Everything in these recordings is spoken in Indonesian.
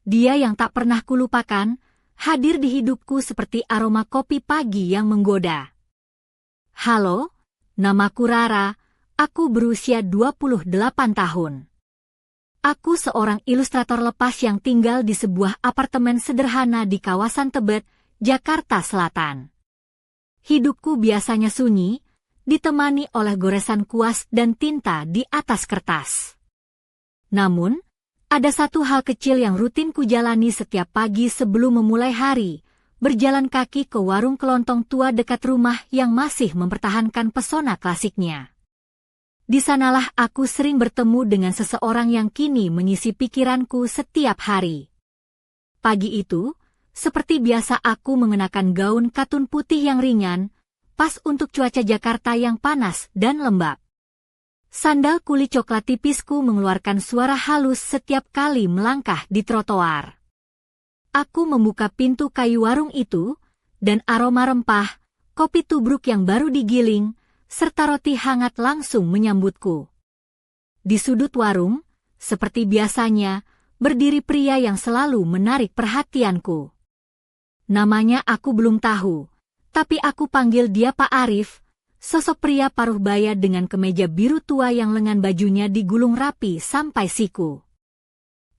Dia yang tak pernah kulupakan, hadir di hidupku seperti aroma kopi pagi yang menggoda. Halo, namaku Rara, aku berusia 28 tahun. Aku seorang ilustrator lepas yang tinggal di sebuah apartemen sederhana di kawasan Tebet, Jakarta Selatan. Hidupku biasanya sunyi, ditemani oleh goresan kuas dan tinta di atas kertas. Namun, ada satu hal kecil yang rutin kujalani setiap pagi sebelum memulai hari, berjalan kaki ke warung kelontong tua dekat rumah yang masih mempertahankan pesona klasiknya. Di sanalah aku sering bertemu dengan seseorang yang kini mengisi pikiranku setiap hari. Pagi itu, seperti biasa aku mengenakan gaun katun putih yang ringan, pas untuk cuaca Jakarta yang panas dan lembab. Sandal kulit coklat tipisku mengeluarkan suara halus setiap kali melangkah di trotoar. Aku membuka pintu kayu warung itu, dan aroma rempah, kopi tubruk yang baru digiling, serta roti hangat langsung menyambutku. Di sudut warung, seperti biasanya, berdiri pria yang selalu menarik perhatianku. Namanya aku belum tahu, tapi aku panggil dia Pak Arif, sosok pria paruh baya dengan kemeja biru tua yang lengan bajunya digulung rapi sampai siku.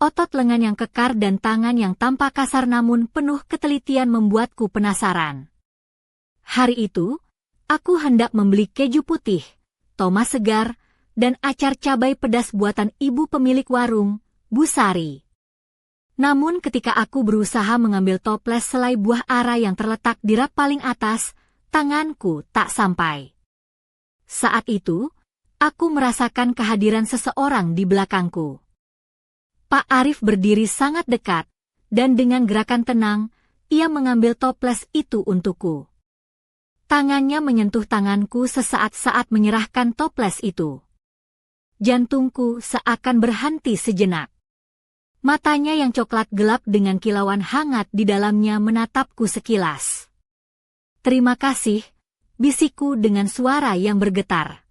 Otot lengan yang kekar dan tangan yang tampak kasar namun penuh ketelitian membuatku penasaran. Hari itu, aku hendak membeli keju putih, tomat segar, dan acar cabai pedas buatan ibu pemilik warung, Bu Sari. Namun ketika aku berusaha mengambil toples selai buah ara yang terletak di rak paling atas, tanganku tak sampai. Saat itu, aku merasakan kehadiran seseorang di belakangku. Pak Arif berdiri sangat dekat, dan dengan gerakan tenang, ia mengambil toples itu untukku. Tangannya menyentuh tanganku sesaat saat menyerahkan toples itu. Jantungku seakan berhenti sejenak. Matanya yang coklat gelap dengan kilauan hangat di dalamnya menatapku sekilas. "Terima kasih," bisikku dengan suara yang bergetar.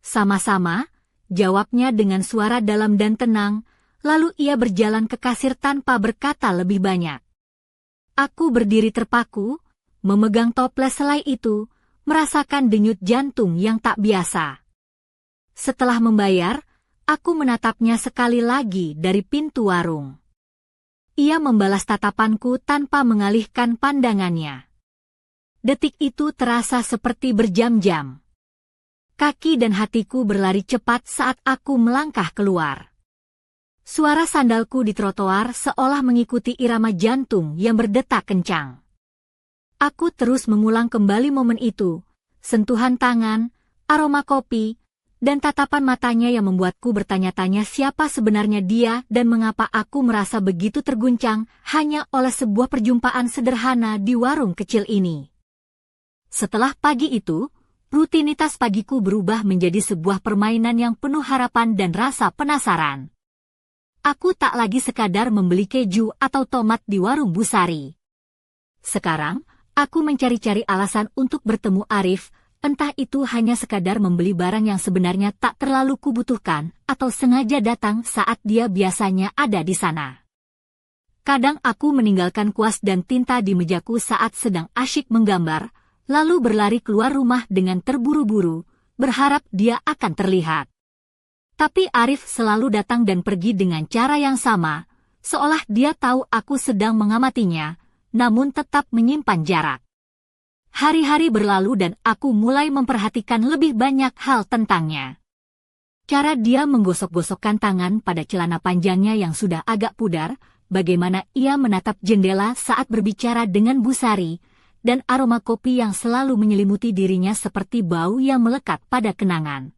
"Sama-sama," jawabnya dengan suara dalam dan tenang, lalu ia berjalan ke kasir tanpa berkata lebih banyak. Aku berdiri terpaku, memegang toples selai itu, merasakan denyut jantung yang tak biasa. Setelah membayar, aku menatapnya sekali lagi dari pintu warung. Ia membalas tatapanku tanpa mengalihkan pandangannya. Detik itu terasa seperti berjam-jam. Kaki dan hatiku berlari cepat saat aku melangkah keluar. Suara sandalku di trotoar seolah mengikuti irama jantung yang berdetak kencang. Aku terus mengulang kembali momen itu, sentuhan tangan, aroma kopi, dan tatapan matanya yang membuatku bertanya-tanya siapa sebenarnya dia dan mengapa aku merasa begitu terguncang hanya oleh sebuah perjumpaan sederhana di warung kecil ini. Setelah pagi itu, rutinitas pagiku berubah menjadi sebuah permainan yang penuh harapan dan rasa penasaran. Aku tak lagi sekadar membeli keju atau tomat di warung Bu Sari. Sekarang, aku mencari-cari alasan untuk bertemu Arif, entah itu hanya sekadar membeli barang yang sebenarnya tak terlalu kubutuhkan, atau sengaja datang saat dia biasanya ada di sana. Kadang aku meninggalkan kuas dan tinta di mejaku saat sedang asyik menggambar, lalu berlari keluar rumah dengan terburu-buru, berharap dia akan terlihat. Tapi Arif selalu datang dan pergi dengan cara yang sama, seolah dia tahu aku sedang mengamatinya, namun tetap menyimpan jarak. Hari-hari berlalu dan aku mulai memperhatikan lebih banyak hal tentangnya. Cara dia menggosok-gosokkan tangan pada celana panjangnya yang sudah agak pudar, bagaimana ia menatap jendela saat berbicara dengan Bu Sari, dan aroma kopi yang selalu menyelimuti dirinya seperti bau yang melekat pada kenangan.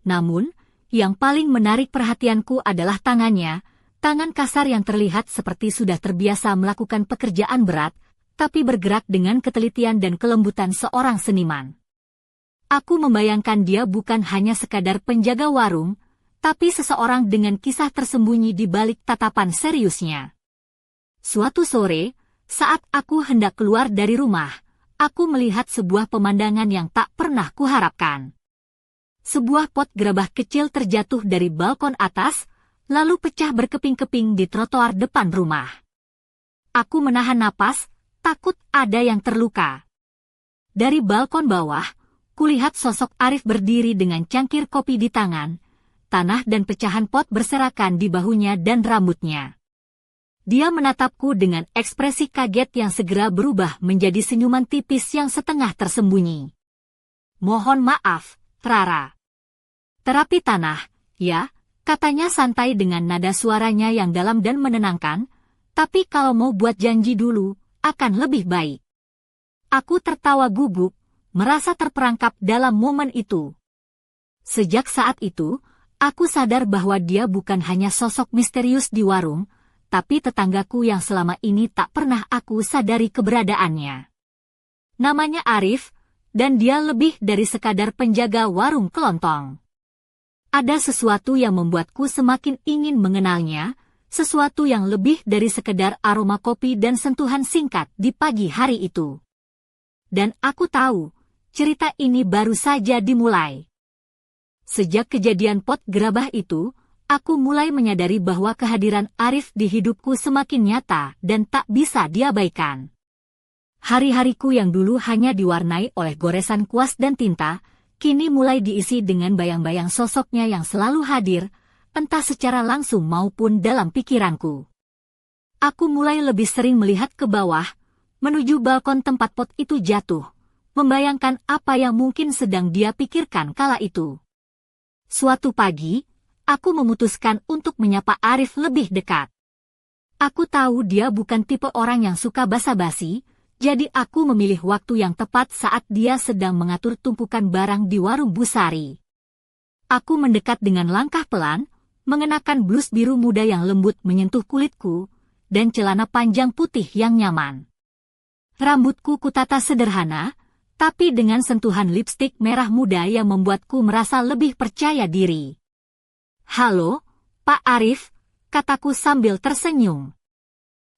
Namun, yang paling menarik perhatianku adalah tangannya, tangan kasar yang terlihat seperti sudah terbiasa melakukan pekerjaan berat, tapi bergerak dengan ketelitian dan kelembutan seorang seniman. Aku membayangkan dia bukan hanya sekadar penjaga warung, tapi seseorang dengan kisah tersembunyi di balik tatapan seriusnya. Suatu sore, saat aku hendak keluar dari rumah, aku melihat sebuah pemandangan yang tak pernah kuharapkan. Sebuah pot gerabah kecil terjatuh dari balkon atas, lalu pecah berkeping-keping di trotoar depan rumah. Aku menahan napas, takut ada yang terluka. Dari balkon bawah, kulihat sosok Arif berdiri dengan cangkir kopi di tangan, tanah dan pecahan pot berserakan di bahunya dan rambutnya. Dia menatapku dengan ekspresi kaget yang segera berubah menjadi senyuman tipis yang setengah tersembunyi. "Mohon maaf, Rara." "Terapi tanah, ya," katanya santai dengan nada suaranya yang dalam dan menenangkan, "tapi kalau mau buat janji dulu, akan lebih baik." Aku tertawa gugup, merasa terperangkap dalam momen itu. Sejak saat itu, aku sadar bahwa dia bukan hanya sosok misterius di warung, tapi tetanggaku yang selama ini tak pernah aku sadari keberadaannya. Namanya Arif, dan dia lebih dari sekadar penjaga warung kelontong. Ada sesuatu yang membuatku semakin ingin mengenalnya, sesuatu yang lebih dari sekedar aroma kopi dan sentuhan singkat di pagi hari itu. Dan aku tahu, cerita ini baru saja dimulai. Sejak kejadian pot gerabah itu, aku mulai menyadari bahwa kehadiran Arif di hidupku semakin nyata dan tak bisa diabaikan. Hari-hariku yang dulu hanya diwarnai oleh goresan kuas dan tinta, kini mulai diisi dengan bayang-bayang sosoknya yang selalu hadir, entah secara langsung maupun dalam pikiranku. Aku mulai lebih sering melihat ke bawah, menuju balkon tempat pot itu jatuh, membayangkan apa yang mungkin sedang dia pikirkan kala itu. Suatu pagi, aku memutuskan untuk menyapa Arif lebih dekat. Aku tahu dia bukan tipe orang yang suka basa-basi, jadi aku memilih waktu yang tepat saat dia sedang mengatur tumpukan barang di warung Busari. Aku mendekat dengan langkah pelan, mengenakan blus biru muda yang lembut menyentuh kulitku, dan celana panjang putih yang nyaman. Rambutku kutata sederhana, tapi dengan sentuhan lipstik merah muda yang membuatku merasa lebih percaya diri. "Halo, Pak Arif," kataku sambil tersenyum.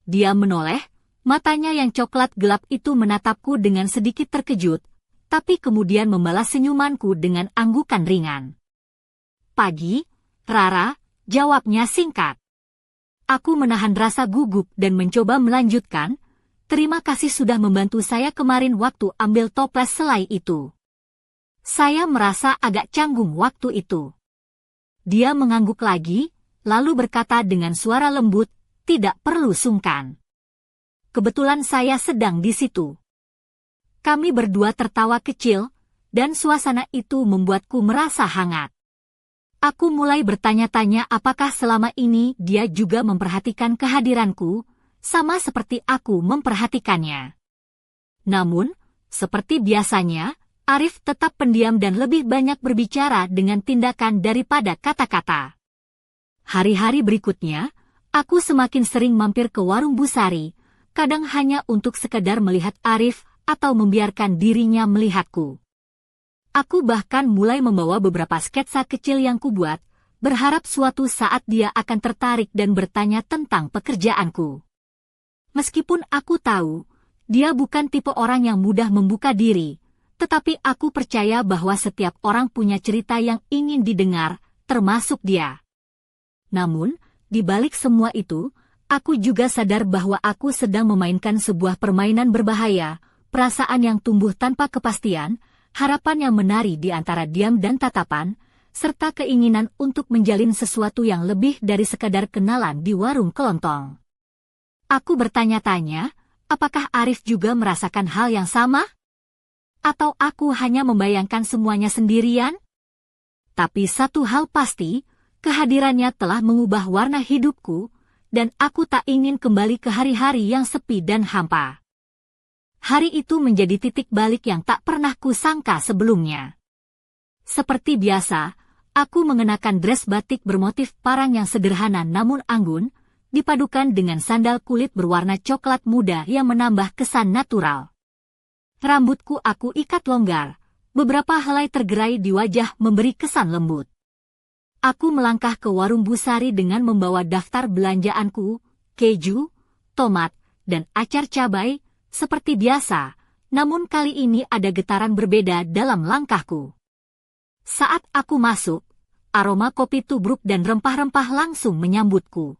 Dia menoleh, matanya yang coklat gelap itu menatapku dengan sedikit terkejut, tapi kemudian membalas senyumanku dengan anggukan ringan. "Pagi, Rara," jawabnya singkat. Aku menahan rasa gugup dan mencoba melanjutkan, "Terima kasih sudah membantu saya kemarin waktu ambil toples selai itu." Saya merasa agak canggung waktu itu. Dia mengangguk lagi, lalu berkata dengan suara lembut, "Tidak perlu sungkan. Kebetulan saya sedang di situ." Kami berdua tertawa kecil, dan suasana itu membuatku merasa hangat. Aku mulai bertanya-tanya apakah selama ini dia juga memperhatikan kehadiranku, sama seperti aku memperhatikannya. Namun, seperti biasanya, Arif tetap pendiam dan lebih banyak berbicara dengan tindakan daripada kata-kata. Hari-hari berikutnya, aku semakin sering mampir ke warung Busari, kadang hanya untuk sekedar melihat Arif atau membiarkan dirinya melihatku. Aku bahkan mulai membawa beberapa sketsa kecil yang kubuat, berharap suatu saat dia akan tertarik dan bertanya tentang pekerjaanku. Meskipun aku tahu, dia bukan tipe orang yang mudah membuka diri, tetapi aku percaya bahwa setiap orang punya cerita yang ingin didengar, termasuk dia. Namun, di balik semua itu, aku juga sadar bahwa aku sedang memainkan sebuah permainan berbahaya, perasaan yang tumbuh tanpa kepastian, harapan yang menari di antara diam dan tatapan, serta keinginan untuk menjalin sesuatu yang lebih dari sekadar kenalan di warung kelontong. Aku bertanya-tanya, apakah Arif juga merasakan hal yang sama? Atau aku hanya membayangkan semuanya sendirian? Tapi satu hal pasti, kehadirannya telah mengubah warna hidupku, dan aku tak ingin kembali ke hari-hari yang sepi dan hampa. Hari itu menjadi titik balik yang tak pernah kusangka sebelumnya. Seperti biasa, aku mengenakan dress batik bermotif parang yang sederhana namun anggun, dipadukan dengan sandal kulit berwarna coklat muda yang menambah kesan natural. Rambutku aku ikat longgar, beberapa helai tergerai di wajah memberi kesan lembut. Aku melangkah ke warung Busari dengan membawa daftar belanjaanku, keju, tomat, dan acar cabai, seperti biasa, namun kali ini ada getaran berbeda dalam langkahku. Saat aku masuk, aroma kopi tubruk dan rempah-rempah langsung menyambutku.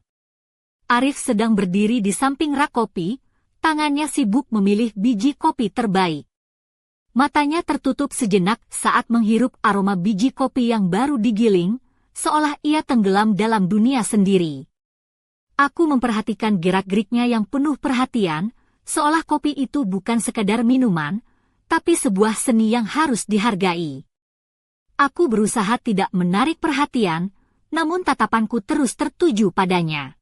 Arif sedang berdiri di samping rak kopi, tangannya sibuk memilih biji kopi terbaik. Matanya tertutup sejenak saat menghirup aroma biji kopi yang baru digiling, seolah ia tenggelam dalam dunia sendiri. Aku memperhatikan gerak-geriknya yang penuh perhatian, seolah kopi itu bukan sekadar minuman, tapi sebuah seni yang harus dihargai. Aku berusaha tidak menarik perhatian, namun tatapanku terus tertuju padanya.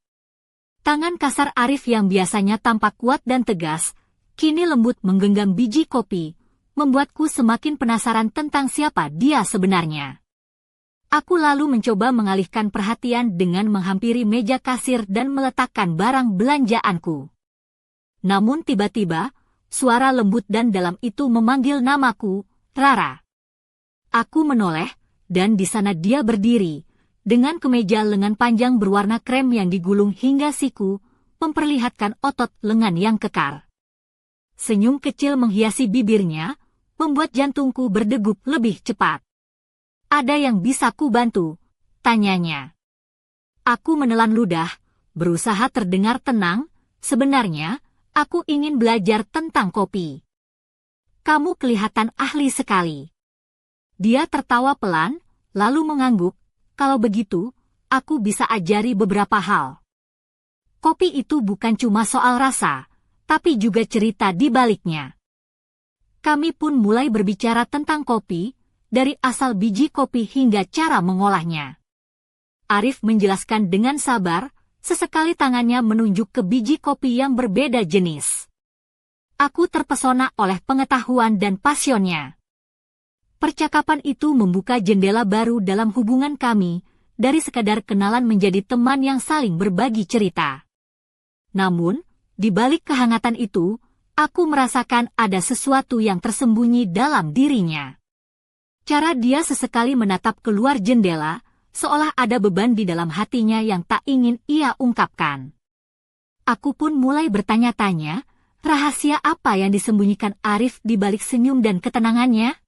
Tangan kasar Arif yang biasanya tampak kuat dan tegas, kini lembut menggenggam biji kopi, membuatku semakin penasaran tentang siapa dia sebenarnya. Aku lalu mencoba mengalihkan perhatian dengan menghampiri meja kasir dan meletakkan barang belanjaanku. Namun tiba-tiba, suara lembut dan dalam itu memanggil namaku, Rara. Aku menoleh, dan di sana dia berdiri, dengan kemeja lengan panjang berwarna krem yang digulung hingga siku, memperlihatkan otot lengan yang kekar. Senyum kecil menghiasi bibirnya, membuat jantungku berdegup lebih cepat. Ada yang bisa ku bantu? Tanyanya. Aku menelan ludah, berusaha terdengar tenang, sebenarnya, aku ingin belajar tentang kopi. Kamu kelihatan ahli sekali. Dia tertawa pelan, lalu mengangguk, kalau begitu, aku bisa ajari beberapa hal. Kopi itu bukan cuma soal rasa, tapi juga cerita di baliknya. Kami pun mulai berbicara tentang kopi, dari asal biji kopi hingga cara mengolahnya. Arif menjelaskan dengan sabar, sesekali tangannya menunjuk ke biji kopi yang berbeda jenis. Aku terpesona oleh pengetahuan dan pasionnya. Percakapan itu membuka jendela baru dalam hubungan kami, dari sekadar kenalan menjadi teman yang saling berbagi cerita. Namun, di balik kehangatan itu, aku merasakan ada sesuatu yang tersembunyi dalam dirinya. Cara dia sesekali menatap keluar jendela, seolah ada beban di dalam hatinya yang tak ingin ia ungkapkan. Aku pun mulai bertanya-tanya, rahasia apa yang disembunyikan Arif di balik senyum dan ketenangannya?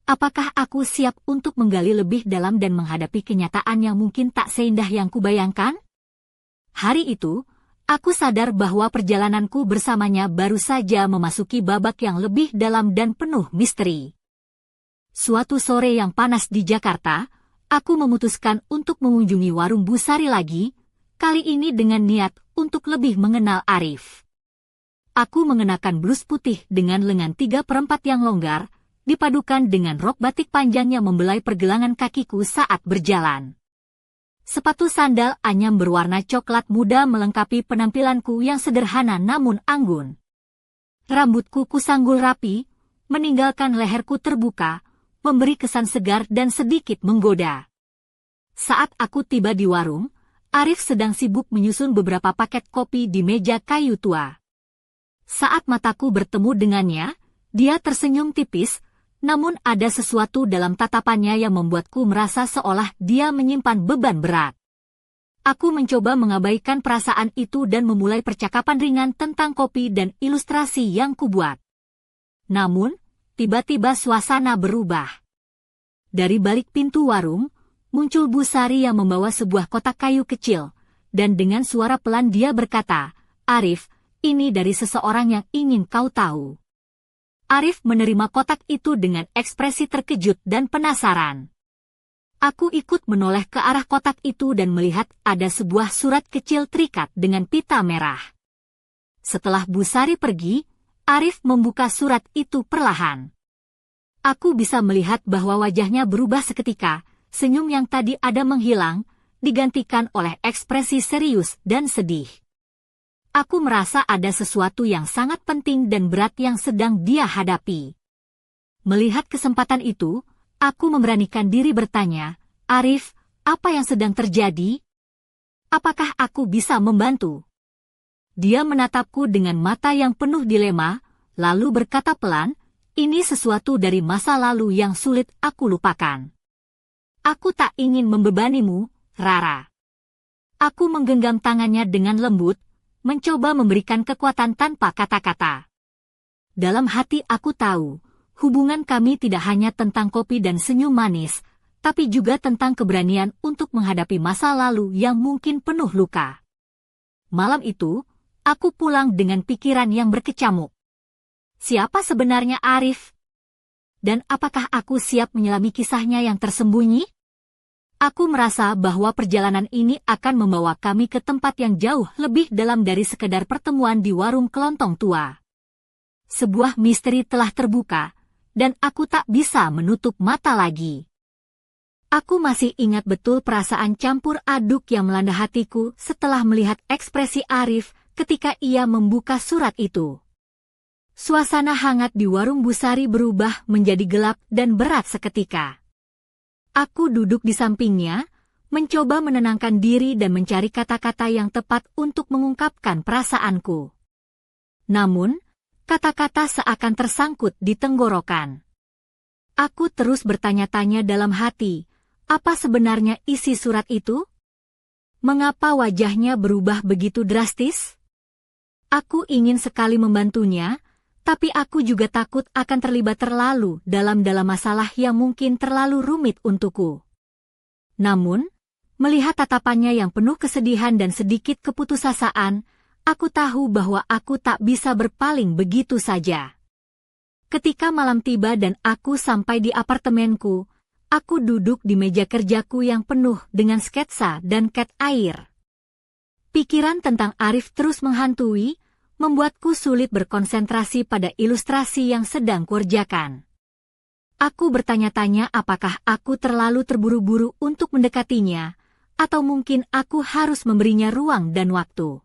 Apakah aku siap untuk menggali lebih dalam dan menghadapi kenyataan yang mungkin tak seindah yang kubayangkan? Hari itu, aku sadar bahwa perjalananku bersamanya baru saja memasuki babak yang lebih dalam dan penuh misteri. Suatu sore yang panas di Jakarta, aku memutuskan untuk mengunjungi warung Busari lagi, kali ini dengan niat untuk lebih mengenal Arif. Aku mengenakan blus putih dengan lengan 3/4 yang longgar, dipadukan dengan rok batik panjang yang membelai pergelangan kakiku saat berjalan. Sepatu sandal anyam berwarna coklat muda melengkapi penampilanku yang sederhana namun anggun. Rambutku kusanggul rapi, meninggalkan leherku terbuka, memberi kesan segar dan sedikit menggoda. Saat aku tiba di warung, Arif sedang sibuk menyusun beberapa paket kopi di meja kayu tua. Saat mataku bertemu dengannya, dia tersenyum tipis, namun ada sesuatu dalam tatapannya yang membuatku merasa seolah dia menyimpan beban berat. Aku mencoba mengabaikan perasaan itu dan memulai percakapan ringan tentang kopi dan ilustrasi yang kubuat. Namun, tiba-tiba suasana berubah. Dari balik pintu warung, muncul Busari yang membawa sebuah kotak kayu kecil, dan dengan suara pelan dia berkata, "Arif, ini dari seseorang yang ingin kau tahu." Arif menerima kotak itu dengan ekspresi terkejut dan penasaran. Aku ikut menoleh ke arah kotak itu dan melihat ada sebuah surat kecil terikat dengan pita merah. Setelah Busari pergi, Arif membuka surat itu perlahan. Aku bisa melihat bahwa wajahnya berubah seketika, senyum yang tadi ada menghilang, digantikan oleh ekspresi serius dan sedih. Aku merasa ada sesuatu yang sangat penting dan berat yang sedang dia hadapi. Melihat kesempatan itu, aku memberanikan diri bertanya, "Arif, apa yang sedang terjadi? Apakah aku bisa membantu?" Dia menatapku dengan mata yang penuh dilema, lalu berkata pelan, "Ini sesuatu dari masa lalu yang sulit aku lupakan. Aku tak ingin membebanimu, Rara." Aku menggenggam tangannya dengan lembut, mencoba memberikan kekuatan tanpa kata-kata. Dalam hati aku tahu, hubungan kami tidak hanya tentang kopi dan senyum manis, tapi juga tentang keberanian untuk menghadapi masa lalu yang mungkin penuh luka. Malam itu, aku pulang dengan pikiran yang berkecamuk. Siapa sebenarnya Arif? Dan apakah aku siap menyelami kisahnya yang tersembunyi? Aku merasa bahwa perjalanan ini akan membawa kami ke tempat yang jauh lebih dalam dari sekedar pertemuan di warung kelontong tua. Sebuah misteri telah terbuka, dan aku tak bisa menutup mata lagi. Aku masih ingat betul perasaan campur aduk yang melanda hatiku setelah melihat ekspresi Arif ketika ia membuka surat itu. Suasana hangat di warung Busari berubah menjadi gelap dan berat seketika. Aku duduk di sampingnya, mencoba menenangkan diri dan mencari kata-kata yang tepat untuk mengungkapkan perasaanku. Namun, kata-kata seakan tersangkut di tenggorokan. Aku terus bertanya-tanya dalam hati, apa sebenarnya isi surat itu? Mengapa wajahnya berubah begitu drastis? Aku ingin sekali membantunya, tapi aku juga takut akan terlibat terlalu dalam masalah yang mungkin terlalu rumit untukku. Namun, melihat tatapannya yang penuh kesedihan dan sedikit keputusasaan, aku tahu bahwa aku tak bisa berpaling begitu saja. Ketika malam tiba dan aku sampai di apartemenku, aku duduk di meja kerjaku yang penuh dengan sketsa dan cat air. Pikiran tentang Arif terus menghantui, membuatku sulit berkonsentrasi pada ilustrasi yang sedang kukerjakan. Aku bertanya-tanya apakah aku terlalu terburu-buru untuk mendekatinya, atau mungkin aku harus memberinya ruang dan waktu.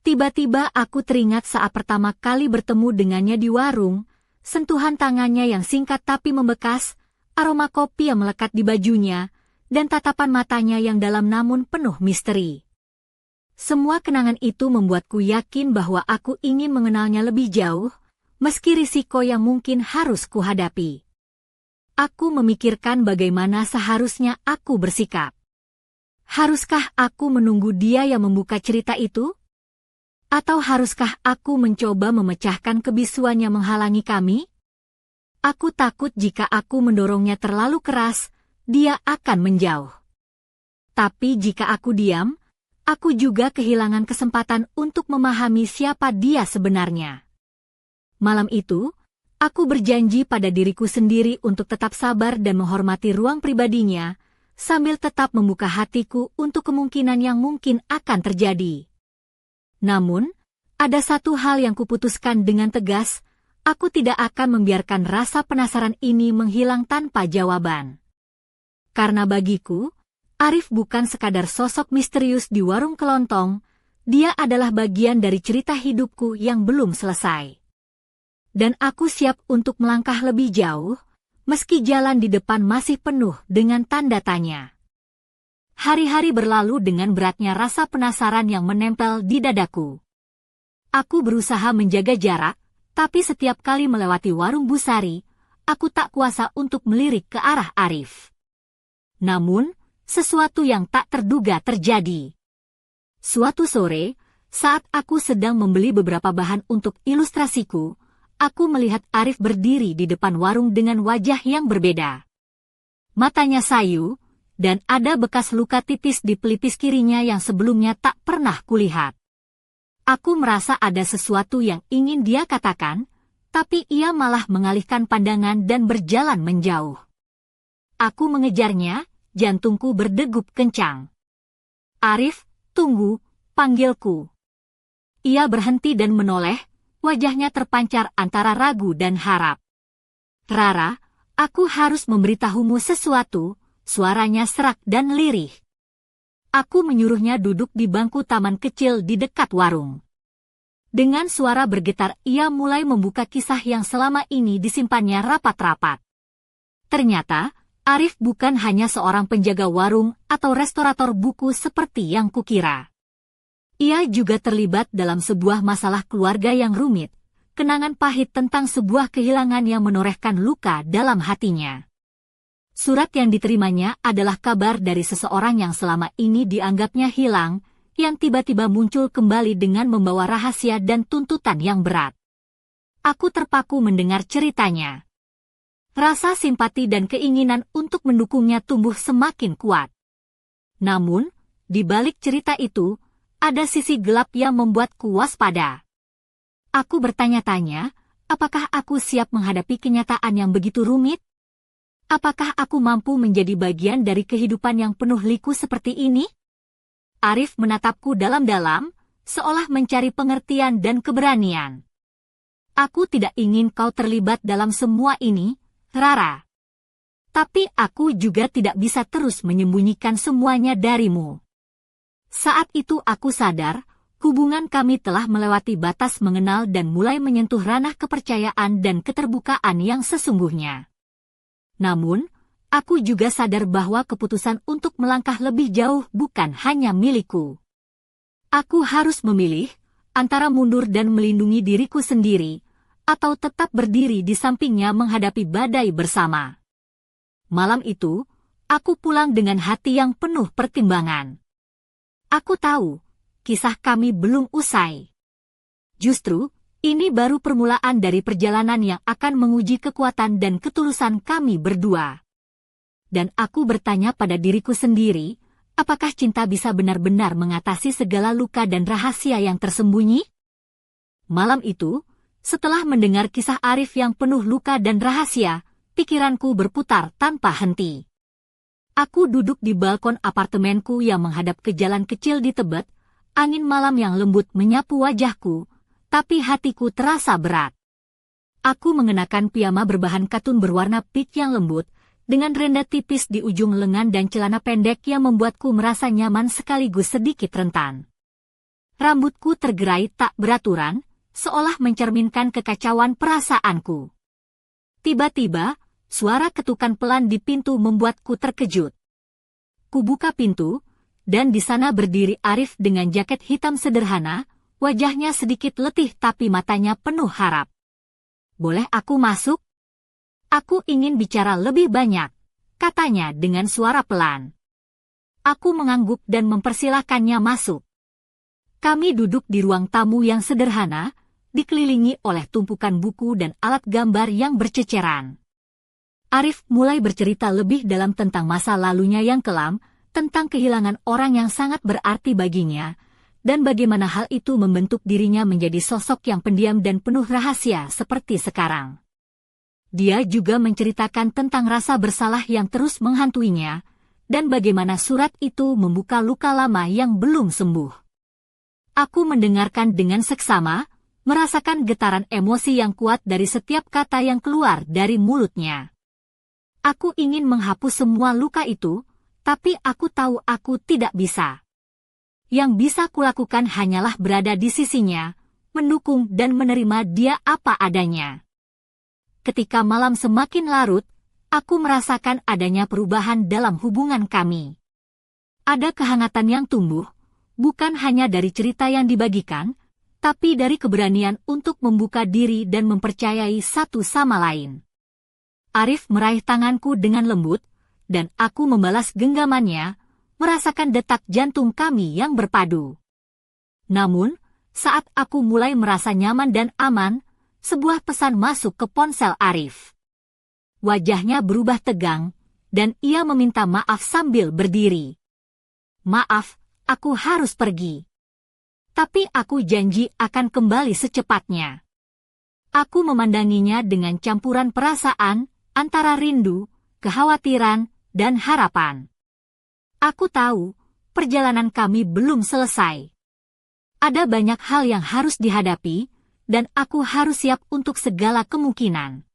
Tiba-tiba aku teringat saat pertama kali bertemu dengannya di warung, sentuhan tangannya yang singkat tapi membekas, aroma kopi yang melekat di bajunya, dan tatapan matanya yang dalam namun penuh misteri. Semua kenangan itu membuatku yakin bahwa aku ingin mengenalnya lebih jauh, meski risiko yang mungkin harus kuhadapi. Aku memikirkan bagaimana seharusnya aku bersikap. Haruskah aku menunggu dia yang membuka cerita itu? Atau haruskah aku mencoba memecahkan kebisuan yang menghalangi kami? Aku takut jika aku mendorongnya terlalu keras, dia akan menjauh. Tapi jika aku diam, aku juga kehilangan kesempatan untuk memahami siapa dia sebenarnya. Malam itu, aku berjanji pada diriku sendiri untuk tetap sabar dan menghormati ruang pribadinya, sambil tetap membuka hatiku untuk kemungkinan yang mungkin akan terjadi. Namun, ada satu hal yang kuputuskan dengan tegas, aku tidak akan membiarkan rasa penasaran ini menghilang tanpa jawaban. Karena bagiku, Arif bukan sekadar sosok misterius di warung kelontong, dia adalah bagian dari cerita hidupku yang belum selesai. Dan aku siap untuk melangkah lebih jauh, meski jalan di depan masih penuh dengan tanda tanya. Hari-hari berlalu dengan beratnya rasa penasaran yang menempel di dadaku. Aku berusaha menjaga jarak, tapi setiap kali melewati warung Busari, aku tak kuasa untuk melirik ke arah Arif. Namun, sesuatu yang tak terduga terjadi. Suatu sore, saat aku sedang membeli beberapa bahan untuk ilustrasiku, aku melihat Arif berdiri di depan warung dengan wajah yang berbeda. Matanya sayu, dan ada bekas luka tipis di pelipis kirinya yang sebelumnya tak pernah kulihat. Aku merasa ada sesuatu yang ingin dia katakan, tapi ia malah mengalihkan pandangan dan berjalan menjauh. Aku mengejarnya, jantungku berdegup kencang. Arif, tunggu, panggilku. Ia berhenti dan menoleh, wajahnya terpancar antara ragu dan harap. Rara, aku harus memberitahumu sesuatu, suaranya serak dan lirih. Aku menyuruhnya duduk di bangku taman kecil di dekat warung. Dengan suara bergetar ia mulai membuka kisah yang selama ini disimpannya rapat-rapat. Ternyata, Arif bukan hanya seorang penjaga warung atau restorator buku seperti yang kukira. Ia juga terlibat dalam sebuah masalah keluarga yang rumit, kenangan pahit tentang sebuah kehilangan yang menorehkan luka dalam hatinya. Surat yang diterimanya adalah kabar dari seseorang yang selama ini dianggapnya hilang, yang tiba-tiba muncul kembali dengan membawa rahasia dan tuntutan yang berat. Aku terpaku mendengar ceritanya. Rasa simpati dan keinginan untuk mendukungnya tumbuh semakin kuat. Namun, di balik cerita itu, ada sisi gelap yang membuatku waspada. Aku bertanya-tanya, apakah aku siap menghadapi kenyataan yang begitu rumit? Apakah aku mampu menjadi bagian dari kehidupan yang penuh liku seperti ini? Arif menatapku dalam-dalam, seolah mencari pengertian dan keberanian. Aku tidak ingin kau terlibat dalam semua ini, Rara. Tapi aku juga tidak bisa terus menyembunyikan semuanya darimu. Saat itu aku sadar, hubungan kami telah melewati batas mengenal dan mulai menyentuh ranah kepercayaan dan keterbukaan yang sesungguhnya. Namun, aku juga sadar bahwa keputusan untuk melangkah lebih jauh bukan hanya milikku. Aku harus memilih antara mundur dan melindungi diriku sendiri, atau tetap berdiri di sampingnya menghadapi badai bersama. Malam itu, aku pulang dengan hati yang penuh pertimbangan. Aku tahu, kisah kami belum usai. Justru, ini baru permulaan dari perjalanan yang akan menguji kekuatan dan ketulusan kami berdua. Dan aku bertanya pada diriku sendiri, apakah cinta bisa benar-benar mengatasi segala luka dan rahasia yang tersembunyi? Malam itu, setelah mendengar kisah Arif yang penuh luka dan rahasia, pikiranku berputar tanpa henti. Aku duduk di balkon apartemenku yang menghadap ke jalan kecil di Tebet, angin malam yang lembut menyapu wajahku, tapi hatiku terasa berat. Aku mengenakan piyama berbahan katun berwarna peach yang lembut, dengan renda tipis di ujung lengan dan celana pendek yang membuatku merasa nyaman sekaligus sedikit rentan. Rambutku tergerai tak beraturan, seolah mencerminkan kekacauan perasaanku. Tiba-tiba, suara ketukan pelan di pintu membuatku terkejut. Kubuka pintu, dan di sana berdiri Arif dengan jaket hitam sederhana, wajahnya sedikit letih tapi matanya penuh harap. "Boleh aku masuk? Aku ingin bicara lebih banyak," katanya dengan suara pelan. Aku mengangguk dan mempersilahkannya masuk. Kami duduk di ruang tamu yang sederhana, dikelilingi oleh tumpukan buku dan alat gambar yang berceceran. Arif mulai bercerita lebih dalam tentang masa lalunya yang kelam, tentang kehilangan orang yang sangat berarti baginya, dan bagaimana hal itu membentuk dirinya menjadi sosok yang pendiam dan penuh rahasia seperti sekarang. Dia juga menceritakan tentang rasa bersalah yang terus menghantuinya, dan bagaimana surat itu membuka luka lama yang belum sembuh. Aku mendengarkan dengan seksama, merasakan getaran emosi yang kuat dari setiap kata yang keluar dari mulutnya. Aku ingin menghapus semua luka itu, tapi aku tahu aku tidak bisa. Yang bisa kulakukan hanyalah berada di sisinya, mendukung dan menerima dia apa adanya. Ketika malam semakin larut, aku merasakan adanya perubahan dalam hubungan kami. Ada kehangatan yang tumbuh, bukan hanya dari cerita yang dibagikan, tapi dari keberanian untuk membuka diri dan mempercayai satu sama lain. Arif meraih tanganku dengan lembut, dan aku membalas genggamannya, merasakan detak jantung kami yang berpadu. Namun, saat aku mulai merasa nyaman dan aman, sebuah pesan masuk ke ponsel Arif. Wajahnya berubah tegang, dan ia meminta maaf sambil berdiri. "Maaf, aku harus pergi. Tapi aku janji akan kembali secepatnya." Aku memandanginya dengan campuran perasaan, antara rindu, kekhawatiran, dan harapan. Aku tahu, perjalanan kami belum selesai. Ada banyak hal yang harus dihadapi, dan aku harus siap untuk segala kemungkinan.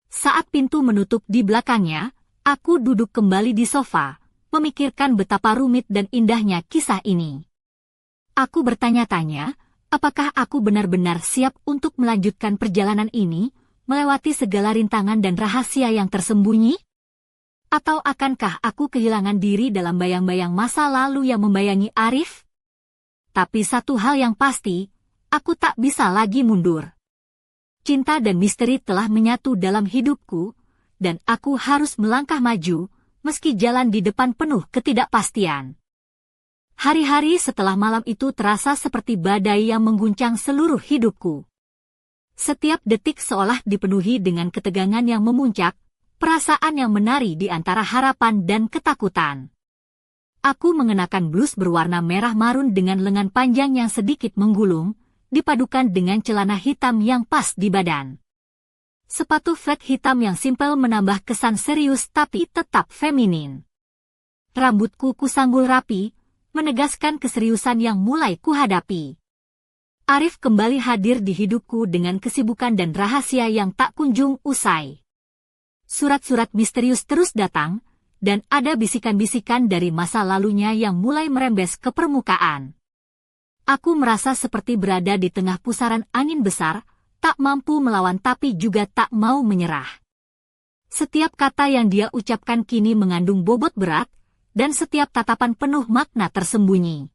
Saat pintu menutup di belakangnya, aku duduk kembali di sofa, memikirkan betapa rumit dan indahnya kisah ini. Aku bertanya-tanya, apakah aku benar-benar siap untuk melanjutkan perjalanan ini, melewati segala rintangan dan rahasia yang tersembunyi? Atau akankah aku kehilangan diri dalam bayang-bayang masa lalu yang membayangi Arif? Tapi satu hal yang pasti, aku tak bisa lagi mundur. Cinta dan misteri telah menyatu dalam hidupku, dan aku harus melangkah maju, meski jalan di depan penuh ketidakpastian. Hari-hari setelah malam itu terasa seperti badai yang mengguncang seluruh hidupku. Setiap detik seolah dipenuhi dengan ketegangan yang memuncak, perasaan yang menari di antara harapan dan ketakutan. Aku mengenakan blus berwarna merah marun dengan lengan panjang yang sedikit menggulung, dipadukan dengan celana hitam yang pas di badan. Sepatu flat hitam yang simpel menambah kesan serius tapi tetap feminin. Rambutku kusanggul rapi, menegaskan keseriusan yang mulai kuhadapi. Arif kembali hadir di hidupku dengan kesibukan dan rahasia yang tak kunjung usai. Surat-surat misterius terus datang, dan ada bisikan-bisikan dari masa lalunya yang mulai merembes ke permukaan. Aku merasa seperti berada di tengah pusaran angin besar, tak mampu melawan tapi juga tak mau menyerah. Setiap kata yang dia ucapkan kini mengandung bobot berat, dan setiap tatapan penuh makna tersembunyi.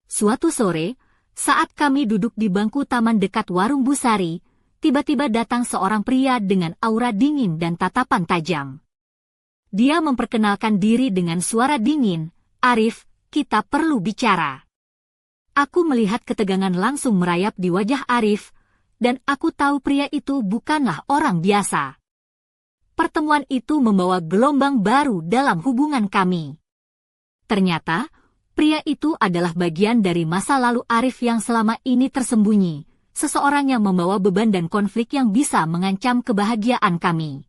Suatu sore, saat kami duduk di bangku taman dekat warung Busari, tiba-tiba datang seorang pria dengan aura dingin dan tatapan tajam. Dia memperkenalkan diri dengan suara dingin, "Arif, kita perlu bicara." Aku melihat ketegangan langsung merayap di wajah Arif, dan aku tahu pria itu bukanlah orang biasa. Pertemuan itu membawa gelombang baru dalam hubungan kami. Ternyata, pria itu adalah bagian dari masa lalu Arif yang selama ini tersembunyi, seseorang yang membawa beban dan konflik yang bisa mengancam kebahagiaan kami.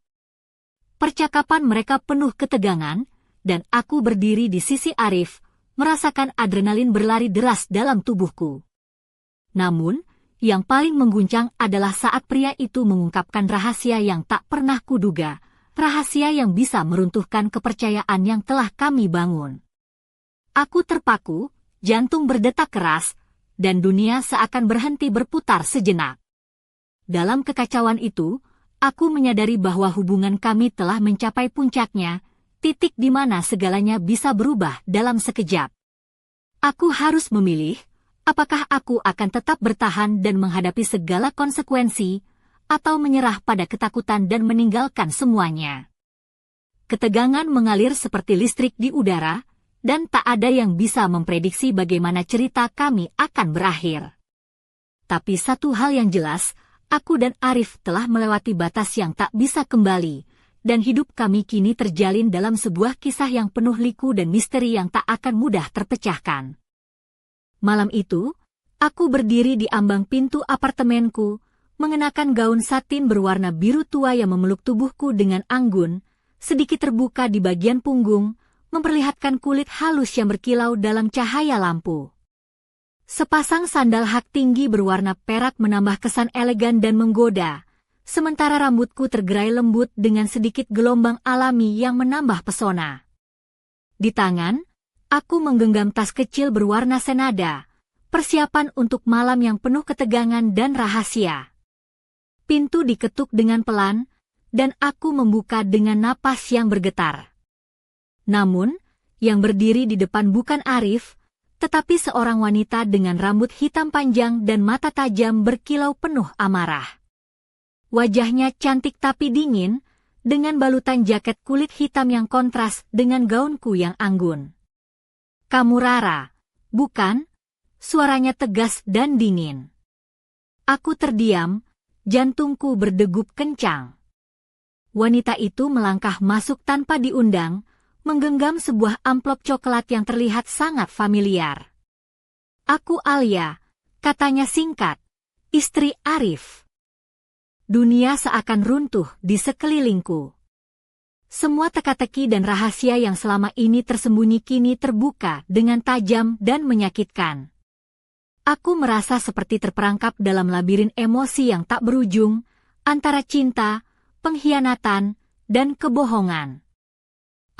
Percakapan mereka penuh ketegangan, dan aku berdiri di sisi Arif, merasakan adrenalin berlari deras dalam tubuhku. Namun, yang paling mengguncang adalah saat pria itu mengungkapkan rahasia yang tak pernah kuduga, rahasia yang bisa meruntuhkan kepercayaan yang telah kami bangun. Aku terpaku, jantung berdetak keras, dan dunia seakan berhenti berputar sejenak. Dalam kekacauan itu, aku menyadari bahwa hubungan kami telah mencapai puncaknya, titik di mana segalanya bisa berubah dalam sekejap. Aku harus memilih, apakah aku akan tetap bertahan dan menghadapi segala konsekuensi, atau menyerah pada ketakutan dan meninggalkan semuanya. Ketegangan mengalir seperti listrik di udara, dan tak ada yang bisa memprediksi bagaimana cerita kami akan berakhir. Tapi satu hal yang jelas, aku dan Arif telah melewati batas yang tak bisa kembali, dan hidup kami kini terjalin dalam sebuah kisah yang penuh liku dan misteri yang tak akan mudah terpecahkan. Malam itu, aku berdiri di ambang pintu apartemenku, mengenakan gaun satin berwarna biru tua yang memeluk tubuhku dengan anggun, sedikit terbuka di bagian punggung, memperlihatkan kulit halus yang berkilau dalam cahaya lampu. Sepasang sandal hak tinggi berwarna perak menambah kesan elegan dan menggoda, sementara rambutku tergerai lembut dengan sedikit gelombang alami yang menambah pesona. Di tangan, aku menggenggam tas kecil berwarna senada, persiapan untuk malam yang penuh ketegangan dan rahasia. Pintu diketuk dengan pelan, dan aku membuka dengan napas yang bergetar. Namun, yang berdiri di depan bukan Arif, tetapi seorang wanita dengan rambut hitam panjang dan mata tajam berkilau penuh amarah. Wajahnya cantik tapi dingin, dengan balutan jaket kulit hitam yang kontras dengan gaunku yang anggun. "Kamu Rara, bukan?" Suaranya tegas dan dingin. Aku terdiam, jantungku berdegup kencang. Wanita itu melangkah masuk tanpa diundang, menggenggam sebuah amplop coklat yang terlihat sangat familiar. "Aku Alia," katanya singkat, "istri Arif." Dunia seakan runtuh di sekelilingku. Semua teka-teki dan rahasia yang selama ini tersembunyi kini terbuka dengan tajam dan menyakitkan. Aku merasa seperti terperangkap dalam labirin emosi yang tak berujung, antara cinta, pengkhianatan, dan kebohongan.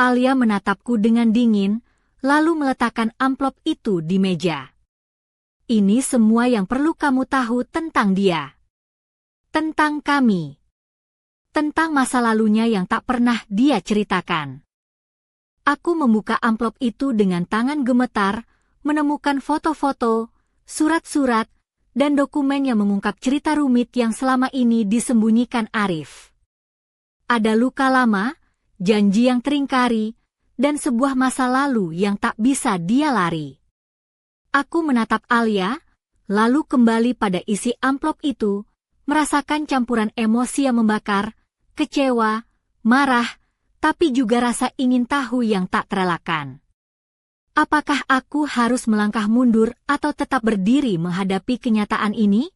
Alia menatapku dengan dingin, lalu meletakkan amplop itu di meja. "Ini semua yang perlu kamu tahu tentang dia. Tentang kami. Tentang masa lalunya yang tak pernah dia ceritakan." Aku membuka amplop itu dengan tangan gemetar, menemukan foto-foto, surat-surat, dan dokumen yang mengungkap cerita rumit yang selama ini disembunyikan Arif. Ada luka lama, janji yang teringkari, dan sebuah masa lalu yang tak bisa dia lari. Aku menatap Alia, lalu kembali pada isi amplop itu, merasakan campuran emosi yang membakar, kecewa, marah, tapi juga rasa ingin tahu yang tak terelakkan. Apakah aku harus melangkah mundur atau tetap berdiri menghadapi kenyataan ini?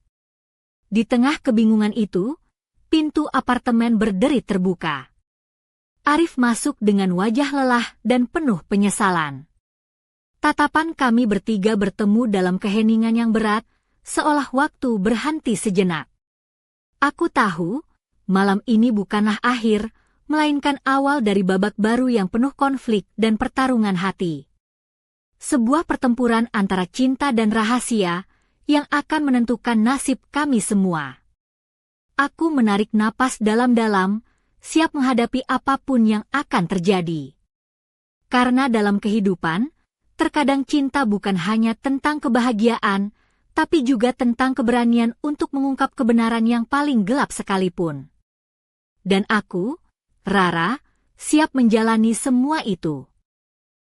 Di tengah kebingungan itu, pintu apartemen berderit terbuka. Arif masuk dengan wajah lelah dan penuh penyesalan. Tatapan kami bertiga bertemu dalam keheningan yang berat, seolah waktu berhenti sejenak. Aku tahu, malam ini bukanlah akhir, melainkan awal dari babak baru yang penuh konflik dan pertarungan hati. Sebuah pertempuran antara cinta dan rahasia yang akan menentukan nasib kami semua. Aku menarik napas dalam-dalam, siap menghadapi apapun yang akan terjadi. Karena dalam kehidupan, terkadang cinta bukan hanya tentang kebahagiaan, tapi juga tentang keberanian untuk mengungkap kebenaran yang paling gelap sekalipun. Dan aku, Rara, siap menjalani semua itu.